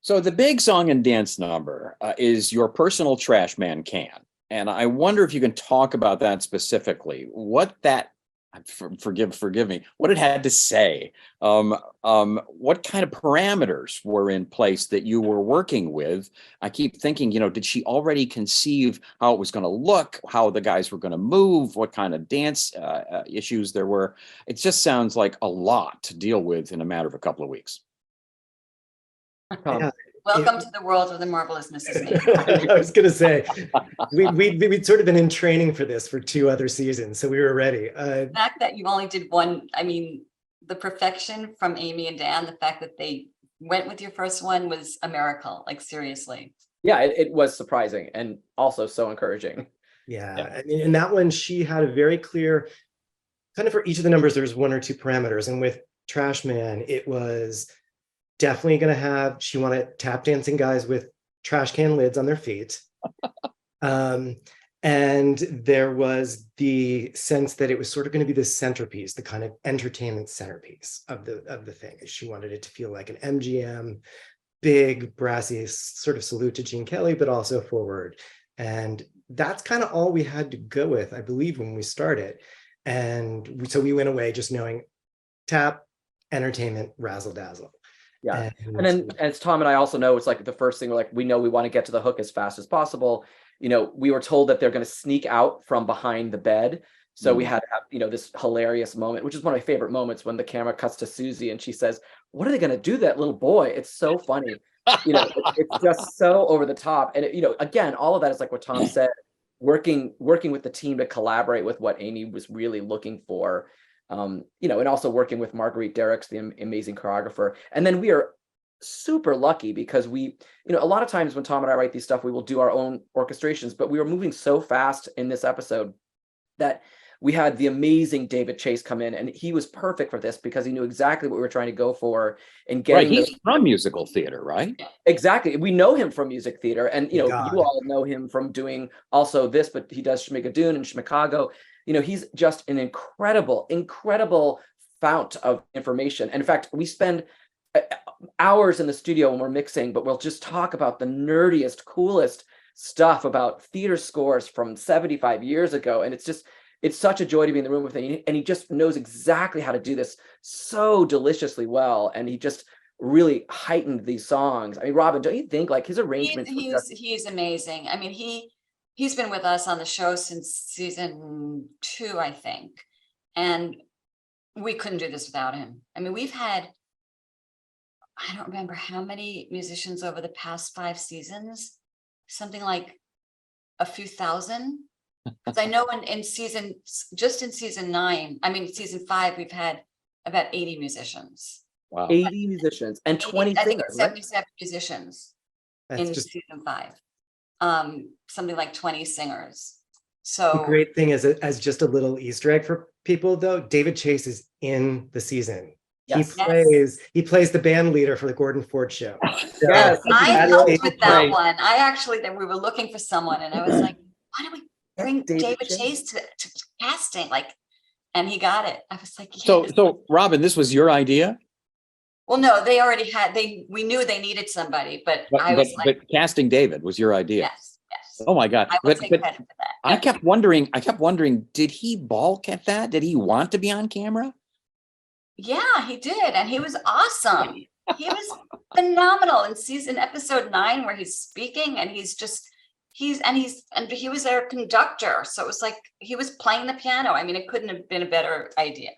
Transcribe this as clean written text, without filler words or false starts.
So the big song and dance number is your personal trash man can. And I wonder if you can talk about that specifically. What that, forgive me, what it had to say. What kind of parameters were in place that you were working with? I keep thinking, did she already conceive how it was going to look, how the guys were going to move, what kind of dance issues there were? It just sounds like a lot to deal with in a matter of a couple of weeks. Yeah. Welcome to the world of the marvelous Mrs. Maisel. I was going to say, we'd sort of been in training for this for 2 other seasons, so we were ready. The fact that you only did one, I mean, the perfection from Amy and Dan, the fact that they went with your first one was a miracle, like seriously. Yeah, it was surprising and also so encouraging. Yeah, I mean, in that one, she had a very clear, kind of for each of the numbers, there's 1 or 2 parameters. And with Trash Man, it was definitely going to have, she wanted tap dancing guys with trash can lids on their feet. And there was the sense that it was sort of going to be the centerpiece, the kind of entertainment centerpiece of the thing. She wanted it to feel like an MGM, big, brassy sort of salute to Gene Kelly, but also forward. And that's kind of all we had to go with, I believe, when we started. And so we went away just knowing tap, entertainment, razzle dazzle. Yeah. And then as Tom and I also know, it's like the first thing, we know we want to get to the hook as fast as possible. We were told that they're going to sneak out from behind the bed. So we had to have, this hilarious moment, which is one of my favorite moments when the camera cuts to Susie and she says, "What are they going to do to that little boy?" It's so funny. It's just so over the top. And, again, all of that is like what Tom said, working with the team to collaborate with what Amy was really looking for. And also working with Marguerite Derricks, the amazing choreographer. And then we are super lucky because we, a lot of times when Tom and I write these stuff, we will do our own orchestrations, but we were moving so fast in this episode that we had the amazing David Chase come in, and he was perfect for this because he knew exactly what we were trying to go for and getting. Right, he's from musical theater, right? Exactly. We know him from music theater, and you God. all know him from doing also this, but he does Schmigadoon and Chicago. He's just an incredible fount of information. And in fact, we spend hours in the studio when we're mixing, but we'll just talk about the nerdiest, coolest stuff about theater scores from 75 years ago. And it's such a joy to be in the room with him. And he just knows exactly how to do this so deliciously well. And he just really heightened these songs. I mean, Robin, don't you think like his arrangements? He's amazing. I mean, he's been with us on the show since season 2, I think. And we couldn't do this without him. I mean, we've had, I don't remember how many musicians over the past 5 seasons, something like a few thousand. Because I know in season 9, I mean, season 5, we've had about 80 musicians. Wow. 80 musicians and 20 I think singers, it's 77 musicians in just, season 5. Something like 20 singers. So the great thing is, as just a little Easter egg for people, though, David Chase is in the season. Yes. He plays the band leader for the Gordon Ford show. Yes. I helped with that Great. one. I actually, we were looking for someone, and I was like, why don't we bring David Chase to casting? And he got it. I was like, yes. So Robin, this was your idea? Well, no, they already had, we knew they needed somebody, but I was like, but casting David was your idea. yes. Oh my God. I will take credit for that. I kept wondering, did he balk at that? Did he want to be on camera? Yeah, he did. And he was awesome. He was phenomenal in episode 9, where he's speaking and he was their conductor. So it was like he was playing the piano. I mean, it couldn't have been a better idea.